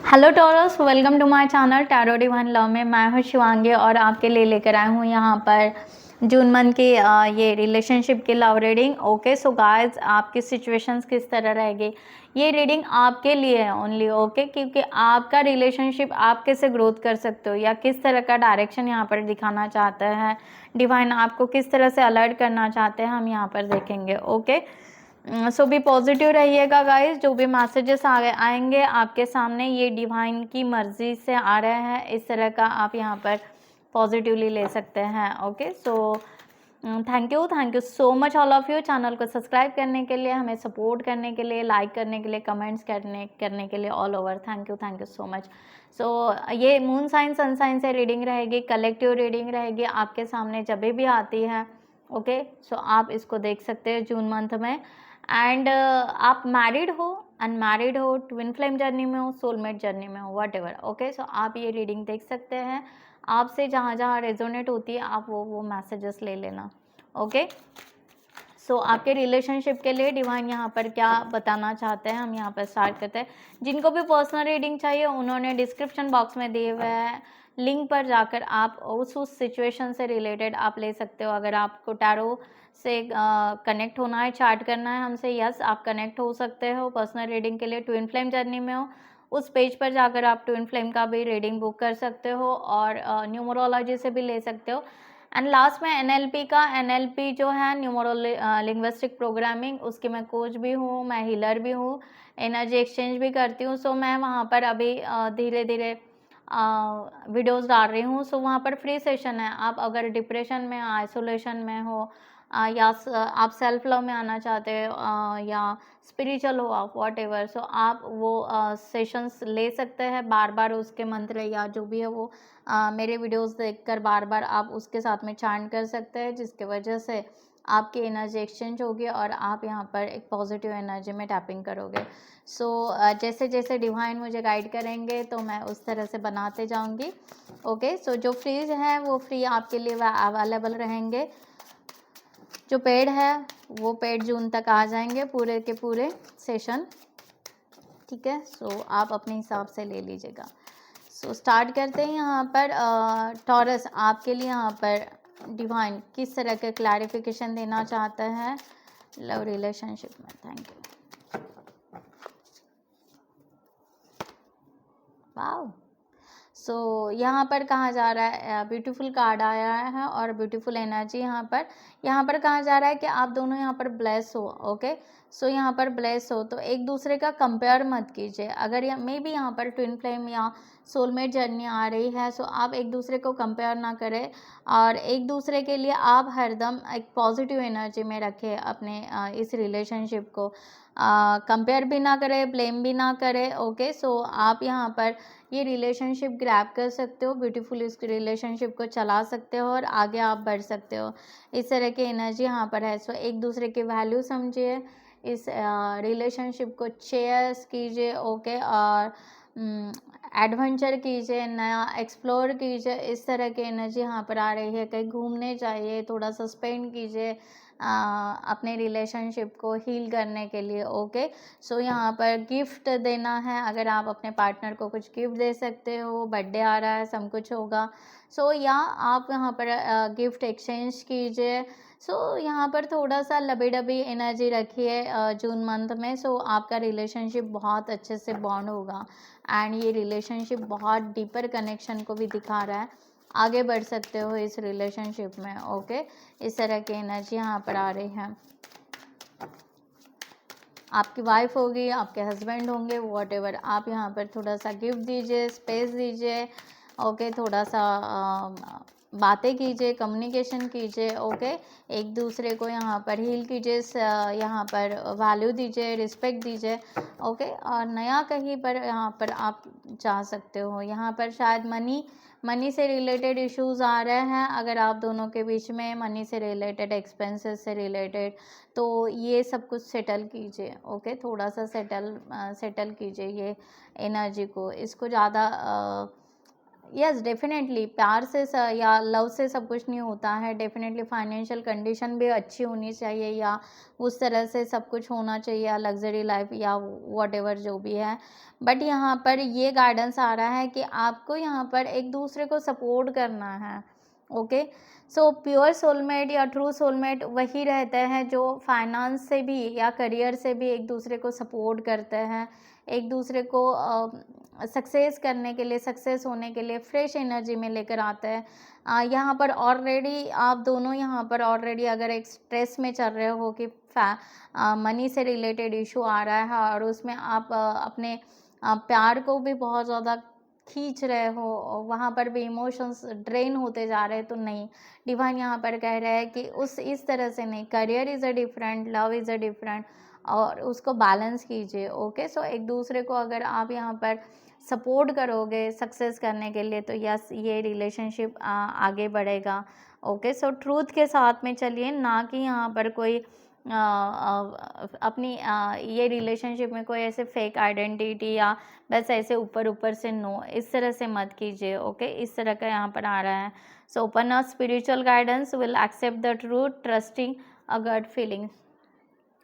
Hello Taurus, welcome to my channel tarot divine love में मैं हूँ शिवांगी और आपके लिए लेकर आई हूँ यहाँ पर जून मंथ की ये रिलेशनशिप की love reading. Okay so guys, आपकी सिचुएशंस किस तरह रहेगी, ये रीडिंग आपके लिए है ओनली। ओके, क्योंकि आपका रिलेशनशिप आप कैसे ग्रोथ कर सकते हो या किस तरह का डायरेक्शन यहाँ पर दिखाना चाहते हैं डिवाइन, आपको किस तरह से अलर्ट करना चाहते हैं, हम यहाँ पर देखेंगे। ओके सो भी पॉजिटिव रहिएगा गाइस, जो भी मैसेजेस आएंगे आपके सामने ये डिवाइन की मर्जी से आ रहे हैं, इस तरह का आप यहाँ पर पॉजिटिवली ले सकते हैं। Okay so thank you so much all of you, channel को सब्सक्राइब करने के लिए, हमें सपोर्ट करने के लिए, लाइक करने के लिए, कमेंट्स करने के लिए all over thank you so much. So ये मून साइन सन साइन से रीडिंग रहेगी, कलेक्टिव रीडिंग रहेगी आपके सामने जब भी आती है। ओके सो आप इसको देख सकते हैं जून मंथ में। एंड आप मैरिड हो, अनमैरिड हो, ट्विन फ्लेम जर्नी में हो, सोलमेट जर्नी में हो, वट एवर। ओके सो आप ये रीडिंग देख सकते हैं, आपसे जहाँ जहाँ रेजोनेट होती है आप वो मैसेजेस ले लेना। ओके सो आपके रिलेशनशिप के लिए डिवाइन यहाँ पर क्या बताना चाहते हैं, हम यहाँ पर स्टार्ट करते हैं। जिनको भी पर्सनल रीडिंग चाहिए उन्होंने डिस्क्रिप्शन बॉक्स में दिए हुए हैं लिंक पर जाकर आप उस सिचुएशन से रिलेटेड आप ले सकते हो। अगर आपको टैरो से कनेक्ट होना है, चार्ट करना है हमसे, यस आप कनेक्ट हो सकते हो पर्सनल रीडिंग के लिए। ट्विन फ्लेम जर्नी में हो, उस पेज पर जाकर आप ट्विन फ्लेम का भी रीडिंग बुक कर सकते हो और न्यूमरोलॉजी से भी ले सकते हो। एंड लास्ट में एनएलपी जो है न्यूमरो लिंग्विस्टिक प्रोग्रामिंग, उसकी मैं कोच भी हूँ, मैं हीलर भी हूँ, एनर्जी एक्सचेंज भी करती हूँ। सो मैं वहाँ पर अभी धीरे धीरे वीडियोस डाल रही हूँ। सो वहाँ पर फ्री सेशन है, आप अगर डिप्रेशन में, आइसोलेशन में हो या आप सेल्फ लव में आना चाहते हो या स्पिरिचुअल हो आप, वॉट एवर, सो आप वो सेशंस ले सकते हैं। बार बार उसके मंत्र या जो भी है वो मेरे वीडियोस देखकर बार बार आप उसके साथ में चैंट कर सकते हैं, जिसके वजह से आपकी एनर्जी एक्सचेंज होगी और आप यहाँ पर एक पॉजिटिव एनर्जी में टैपिंग करोगे। सो जैसे जैसे डिवाइन मुझे गाइड करेंगे तो मैं उस तरह से बनाते जाऊँगी। ओके सो जो फ्रीज है वो फ्री आपके लिए अवेलेबल रहेंगे, जो पेड है वो पेड जून तक आ जाएंगे पूरे के पूरे सेशन, ठीक है। सो आप अपने हिसाब से ले लीजिएगा। सो स्टार्ट करते हैं। यहाँ पर टॉरस आपके लिए यहाँ पर डिवाइन किस तरह के क्लैरिफिकेशन देना चाहता है लव रिलेशनशिप में। Thank you. वाओ सो यहाँ पर कहा जा रहा है, ब्यूटीफुल कार्ड आया है और ब्यूटीफुल एनर्जी यहाँ पर कहा जा रहा है कि आप दोनों यहाँ पर ब्लेस हो। ओके सो यहाँ पर ब्लेस हो तो एक दूसरे का कंपेयर मत कीजिए। अगर मे बी यहाँ पर ट्विन फ्लेम या सोलमेट जर्नी आ रही है, सो आप एक दूसरे को कंपेयर ना करें और एक दूसरे के लिए आप हरदम एक पॉजिटिव एनर्जी में रखें अपने इस रिलेशनशिप को। कंपेयर भी ना करें, ब्लेम भी ना करें। ओके सो आप यहाँ पर ये रिलेशनशिप ग्रैब कर सकते हो, ब्यूटीफुल इस रिलेशनशिप को चला सकते हो और आगे आप बढ़ सकते हो। इस तरह की एनर्जी यहाँ पर है। सो एक दूसरे की वैल्यू समझिए, इस रिलेशनशिप को चेयर्स कीजिए। ओके और एडवेंचर कीजिए, नया एक्सप्लोर कीजिए। इस तरह की एनर्जी यहाँ पर आ रही है। कहीं घूमने जाइए, थोड़ा सा स्पेंड कीजिए अपने रिलेशनशिप को हील करने के लिए। ओके सो यहाँ पर गिफ्ट देना है, अगर आप अपने पार्टनर को कुछ गिफ्ट दे सकते हो, बर्थडे आ रहा है, सब कुछ होगा। सो या आप यहाँ पर गिफ्ट एक्सचेंज कीजिए। सो यहाँ पर थोड़ा सा लबी डबी एनर्जी रखिए जून मंथ में। सो आपका रिलेशनशिप बहुत अच्छे से बॉन्ड होगा एंड ये रिलेशनशिप बहुत डीपर कनेक्शन को भी दिखा रहा है, आगे बढ़ सकते हो इस रिलेशनशिप में। ओके इस तरह की एनर्जी यहाँ पर आ रही है। आपकी वाइफ होगी, आपके हस्बैंड होंगे, वॉट एवर, आप यहाँ पर थोड़ा सा गिफ्ट दीजिए, स्पेस दीजिए। ओके थोड़ा सा बातें कीजिए, कम्युनिकेशन कीजिए। ओके एक दूसरे को यहाँ पर हील कीजिए, यहाँ पर वैल्यू दीजिए, रिस्पेक्ट दीजिए। ओके और नया कहीं पर यहाँ पर आप जा सकते हो। यहाँ पर शायद मनी से रिलेटेड इश्यूज आ रहे हैं, अगर आप दोनों के बीच में मनी से रिलेटेड, एक्सपेंसेस से रिलेटेड, तो ये सब कुछ सेटल कीजिए। ओके थोड़ा सा सेटल कीजिए ये एनर्जी को, इसको ज़्यादा यस डेफिनेटली प्यार से या लव से सब कुछ नहीं होता है। डेफिनेटली फाइनेंशियल कंडीशन भी अच्छी होनी चाहिए, या उस तरह से सब कुछ होना चाहिए, या लग्जरी लाइफ, या वॉटेवर जो भी है। बट यहाँ पर ये गाइडेंस आ रहा है कि आपको यहाँ पर एक दूसरे को सपोर्ट करना है। ओके, सो प्योर सोलमेट या ट्रू सोलमेट वही रहते हैं जो फाइनेंस से भी या करियर से भी एक दूसरे को सपोर्ट करते हैं, एक दूसरे को सक्सेस करने के लिए, सक्सेस होने के लिए फ्रेश एनर्जी में लेकर आते हैं। यहाँ पर ऑलरेडी आप दोनों यहाँ पर ऑलरेडी अगर एक स्ट्रेस में चल रहे हो कि मनी से रिलेटेड इशू आ रहा है, और उसमें आप अपने प्यार को भी बहुत ज़्यादा खींच रहे हो, और वहाँ पर भी इमोशंस ड्रेन होते जा रहे हैं, तो नहीं, डिवाइन यहाँ पर कह रहे हैं कि उस इस तरह से नहीं, career is a different, love is a different, और उसको बैलेंस कीजिए। ओके, सो एक दूसरे को अगर आप यहाँ पर सपोर्ट करोगे सक्सेस करने के लिए, तो यस ये रिलेशनशिप आगे बढ़ेगा। ओके, सो ट्रूथ के साथ में चलिए, ना कि यहाँ पर कोई अपनी ये रिलेशनशिप में कोई ऐसे फेक आइडेंटिटी या बस ऐसे ऊपर ऊपर से नो, इस तरह से मत कीजिए। ओके, इस तरह का यहाँ पर आ रहा है। So open a spiritual guidance will accept the truth, trusting a gut feeling.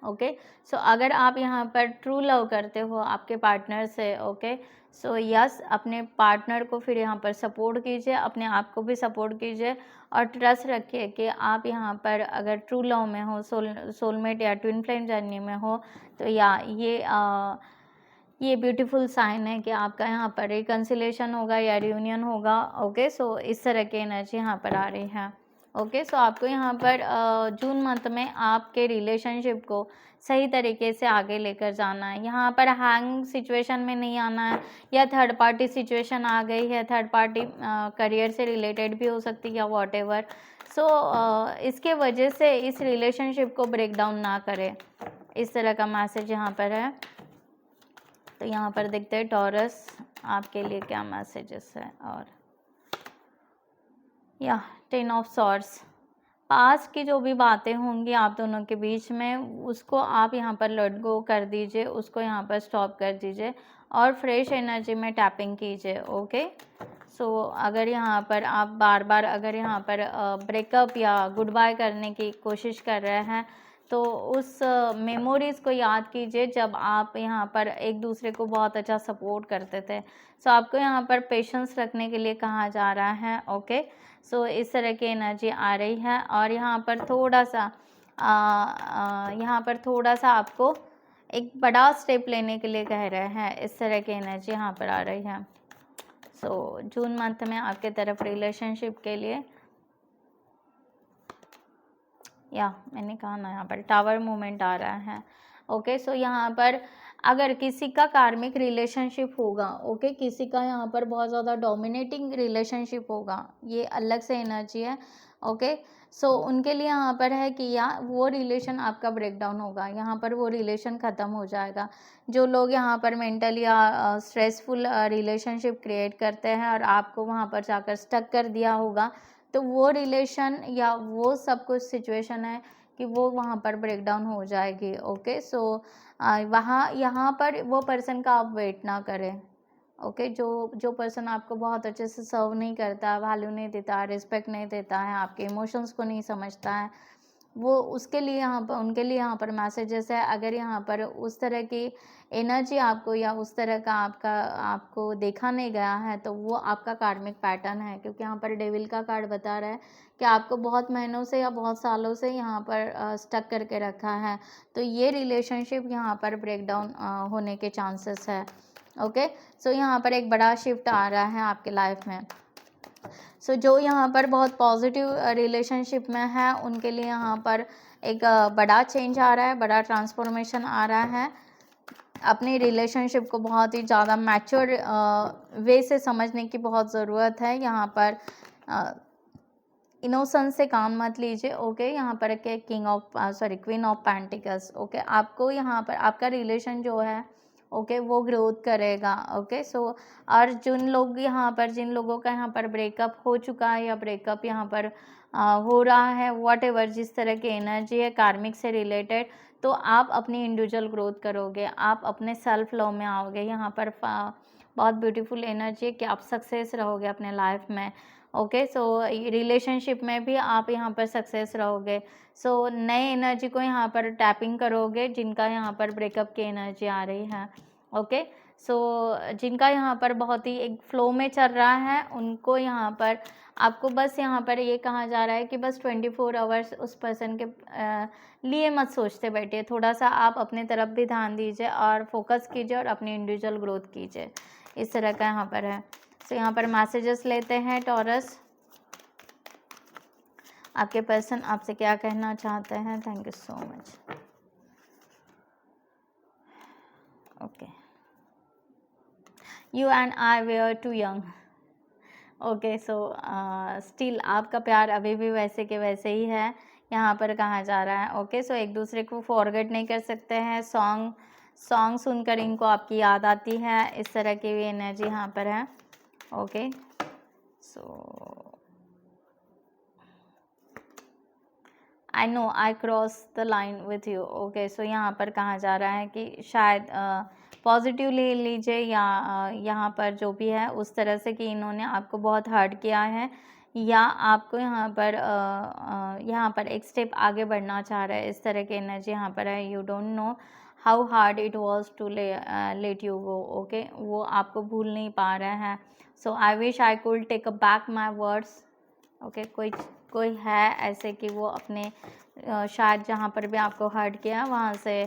Okay, so अगर आप यहाँ पर ट्रू लव करते हो आपके पार्टनर से, ओके, सो यस अपने पार्टनर को फिर यहाँ पर सपोर्ट कीजिए, अपने आप को भी सपोर्ट कीजिए, और ट्रस्ट रखिए कि आप यहाँ पर अगर ट्रू लव में हो, सोलमेट या ट्विन फ्लेम जर्नी में हो, तो या ये ब्यूटीफुल साइन है कि आपका यहाँ पर रिकन्सिलेशन होगा या रियूनियन होगा। ओके, सो इस तरह की एनर्जी यहाँ पर आ रही है। ओके, सो आपको यहाँ पर जून मंथ में आपके रिलेशनशिप को सही तरीके से आगे लेकर जाना है। यहाँ पर हैंग सिचुएशन में नहीं आना है, या थर्ड पार्टी सिचुएशन आ गई है, थर्ड पार्टी करियर से रिलेटेड भी हो सकती है या वॉटेवर। सो इसके वजह से इस रिलेशनशिप को ब्रेक डाउन ना करें, इस तरह का मैसेज यहाँ पर है। तो यहाँ पर देखते हैं टॉरस आपके लिए क्या मैसेजेस है। और या 10 ऑफ सॉर्ड्स, पास की जो भी बातें होंगी आप दोनों के बीच में, उसको आप यहाँ पर लेट गो कर दीजिए, उसको यहाँ पर स्टॉप कर दीजिए, और फ्रेश एनर्जी में टैपिंग कीजिए। ओके, सो अगर यहाँ पर आप बार बार अगर यहाँ पर ब्रेकअप या गुड बाय करने की कोशिश कर रहे हैं, तो उस मेमोरीज़ को याद कीजिए जब आप यहाँ पर एक दूसरे को बहुत अच्छा सपोर्ट करते थे। सो आपको यहाँ पर पेशेंस रखने के लिए कहा जा रहा है। ओके, सो इस तरह की एनर्जी आ रही है, और यहाँ पर थोड़ा सा आपको एक बड़ा स्टेप लेने के लिए कह रहे हैं, इस तरह की एनर्जी यहाँ पर आ रही है। सो जून मंथ में आपके तरफ रिलेशनशिप के लिए, या मैंने कहा ना, यहाँ पर टावर मूवमेंट आ रहा है। ओके, सो यहाँ पर अगर किसी का कार्मिक रिलेशनशिप होगा, ओके, किसी का यहाँ पर बहुत ज़्यादा डोमिनेटिंग रिलेशनशिप होगा, ये अलग से एनर्जी है। ओके, सो उनके लिए यहाँ पर है कि या वो रिलेशन आपका ब्रेक डाउन होगा, यहाँ पर वो रिलेशन ख़त्म हो जाएगा। जो लोग यहाँ पर मेंटल या स्ट्रेसफुल रिलेशनशिप क्रिएट करते हैं और आपको वहाँ पर जाकर स्टक कर दिया होगा, तो वो रिलेशन या वो सब कुछ सिचुएशन है कि वो वहाँ पर ब्रेक डाउन हो जाएगी। ओके, सो वहाँ यहाँ पर वो पर्सन का आप वेट ना करें। ओके, जो पर्सन आपको बहुत अच्छे से सर्व नहीं करता, वैल्यू नहीं देता, रिस्पेक्ट नहीं देता है, आपके इमोशंस को नहीं समझता है, वो उसके लिए यहाँ पर उनके लिए यहाँ पर मैसेजेस है। अगर यहाँ पर उस तरह की एनर्जी आपको या उस तरह का आपको देखा नहीं गया है, तो वो आपका कार्मिक पैटर्न है, क्योंकि यहाँ पर डेविल का कार्ड बता रहा है कि आपको बहुत महीनों से या बहुत सालों से यहाँ पर स्टक करके रखा है, तो ये रिलेशनशिप यहाँ पर ब्रेक डाउन होने के चांसेस है। ओके, सो यहाँ पर एक बड़ा शिफ्ट आ रहा है आपके लाइफ में। सो जो यहाँ पर बहुत पॉजिटिव रिलेशनशिप में है, उनके लिए यहाँ पर एक बड़ा चेंज आ रहा है, बड़ा ट्रांसफॉर्मेशन आ रहा है। अपनी रिलेशनशिप को बहुत ही ज़्यादा मैच्योर वे से समझने की बहुत ज़रूरत है। यहाँ पर इनोसेंस से काम मत लीजिए। ओके, यहाँ पर के क्वीन ऑफ पेंटिकल्स। ओके, आपको यहाँ पर आपका रिलेशन जो है, ओके, वो ग्रोथ करेगा। ओके, सो और जिन लोगों का यहाँ पर ब्रेकअप हो चुका है या ब्रेकअप यहाँ पर हो रहा है, व्हाटएवर जिस तरह की एनर्जी है कार्मिक से रिलेटेड, तो आप अपनी इंडिविजुअल ग्रोथ करोगे, आप अपने सेल्फ लव में आओगे। यहाँ पर बहुत ब्यूटीफुल एनर्जी है कि आप सक्सेस रहोगे अपने लाइफ में। ओके, सो रिलेशनशिप में भी आप यहाँ पर सक्सेस रहोगे। सो नए एनर्जी को यहाँ पर टैपिंग करोगे जिनका यहाँ पर ब्रेकअप की एनर्जी आ रही है। ओके, सो जिनका यहाँ पर बहुत ही एक फ्लो में चल रहा है उनको यहाँ पर आपको बस यहाँ पर ये कहा जा रहा है कि बस 24 आवर्स उस पर्सन के लिए मत सोचते बैठिए, थोड़ा सा आप अपने तरफ भी ध्यान दीजिए और फोकस कीजिए और अपनी इंडिविजुअल ग्रोथ कीजिए। इस तरह का यहाँ पर है। तो यहाँ पर मैसेजेस लेते हैं टॉरस, आपके पर्सन आपसे क्या कहना चाहते हैं। Thank you so much. Okay, you and I we are too young. Okay, so still आपका प्यार अभी भी वैसे के वैसे ही है, यहाँ पर कहा जा रहा है। ओके, सो एक दूसरे को फॉरगेट नहीं कर सकते हैं। सॉन्ग सुनकर इनको आपकी याद आती है, इस तरह की भी एनर्जी यहाँ पर है। Okay, so I know I cross the line with you. Okay, so यहाँ पर कहा जा रहा है कि शायद पॉजिटिव ले लीजिए या यहाँ पर जो भी है उस तरह से कि इन्होंने आपको बहुत हर्ट किया है या आपको यहाँ पर एक स्टेप आगे बढ़ना चाह रहा है, इस तरह की एनर्जी यहाँ पर है। You don't know how hard it was to let you go. Okay, वो आपको भूल नहीं पा रहे हैं। So I wish I could take a back my words. Okay, कोई है ऐसे कि वो अपने शायद जहाँ पर भी आपको हर्ट किया वहाँ से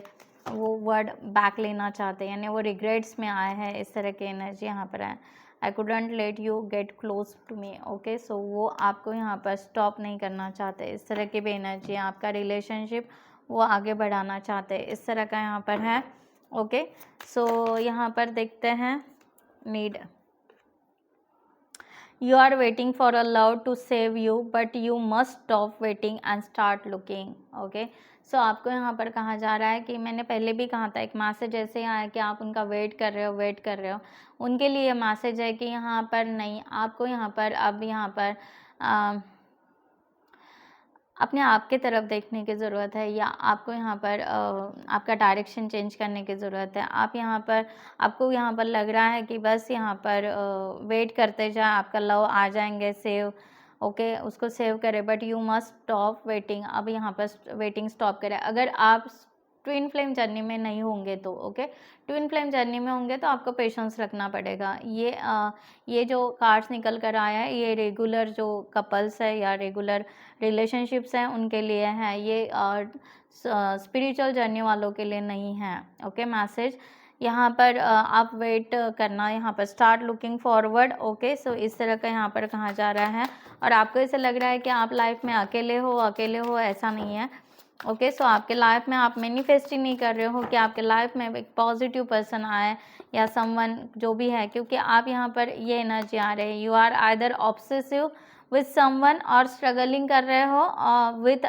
वो वर्ड बैक लेना चाहते हैं, यानी वो रिग्रेट्स में आए हैं, इस तरह की एनर्जी यहाँ पर है। I couldn't let you get close to me. Okay, so वो आपको यहाँ पर स्टॉप नहीं करना चाहते, इस तरह की भी एनर्जी है। आपका रिलेशनशिप वो आगे बढ़ाना चाहते हैं, इस तरह का यहाँ पर है। ओके, सो यहाँ पर देखते हैं need. You are waiting for a love to save you, but you must stop waiting and start looking. Okay, so आपको यहाँ पर कहा जा रहा है कि मैंने पहले भी कहा था, एक मैसेज ऐसे आया कि आप उनका वेट कर रहे हो। उनके लिए मैसेज है कि यहाँ पर नहीं, आपको यहाँ पर अब यहाँ पर अपने आप के तरफ देखने की ज़रूरत है, या आपको यहाँ पर आपका डायरेक्शन चेंज करने की ज़रूरत है। आपको यहाँ पर लग रहा है कि बस यहाँ पर वेट करते जाए, आपका लव आ जाएंगे सेव। ओके, उसको सेव करें, but you must stop waiting. अब यहाँ पर वेटिंग स्टॉप करें। अगर आप ट्विन फ्लेम जर्नी में नहीं होंगे तो ओके, ट्विन फ्लेम जर्नी में होंगे तो आपको पेशेंस रखना पड़ेगा। ये जो कार्ड्स निकल कर आया है ये रेगुलर जो कपल्स है या रेगुलर रिलेशनशिप्स हैं उनके लिए हैं, ये स्पिरिचुअल जर्नी वालों के लिए नहीं है। ओके, मैसेज यहाँ पर आप वेट करना, यहाँ पर स्टार्ट लुकिंग फॉरवर्ड। ओके, सो इस तरह का यहाँ पर कहा जा रहा है। और आपको ऐसा लग रहा है कि आप लाइफ में अकेले हो, ऐसा नहीं है। ओके, सो आपके लाइफ में आप मैनिफेस्ट ही नहीं कर रहे हो कि आपके लाइफ में एक पॉजिटिव पर्सन आए या समवन जो भी है, क्योंकि आप यहाँ पर ये एनर्जी आ रही है। You are either obsessive with someone और स्ट्रगलिंग कर रहे हो विथ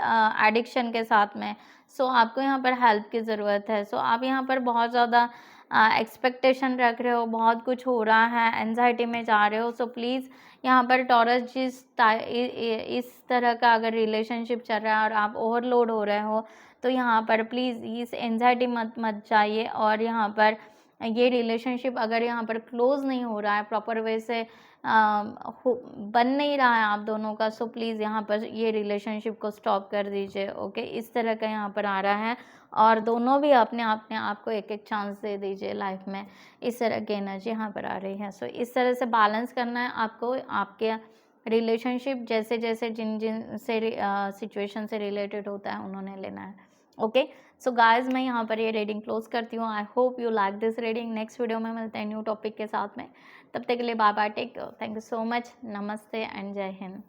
एडिक्शन के साथ में। सो आपको यहाँ पर हेल्प की ज़रूरत है। सो आप यहाँ पर बहुत ज़्यादा एक्सपेक्टेशन रख रहे हो, बहुत कुछ हो रहा है, एंजाइटी में जा रहे हो। सो प्लीज़ यहाँ पर टॉरस इस तरह का अगर रिलेशनशिप चल रहा है और आप ओवरलोड हो रहे हो तो यहाँ पर प्लीज़ इस एंजाइटी मत जाइए। और यहाँ पर ये रिलेशनशिप अगर यहाँ पर क्लोज नहीं हो रहा है, प्रॉपर वे से बन नहीं रहा है आप दोनों का, सो प्लीज़ यहाँ पर ये रिलेशनशिप को स्टॉप कर दीजिए। ओके, इस तरह का यहाँ पर आ रहा है। और दोनों भी अपने आप को एक चांस दे दीजिए लाइफ में, इस तरह की एनर्जी यहाँ पर आ रही है। सो इस तरह से बैलेंस करना है आपको, आपके रिलेशनशिप जैसे जिन से सिचुएशन से रिलेटेड होता है उन्होंने लेना है। ओके, सो गाइज मैं यहाँ पर ये रीडिंग क्लोज करती हूँ। I hope you like this reading. Next video में मिलते हैं न्यू टॉपिक के साथ में, तब तक के लिए bye bye, take care, thank you so much, नमस्ते एंड जय हिंद।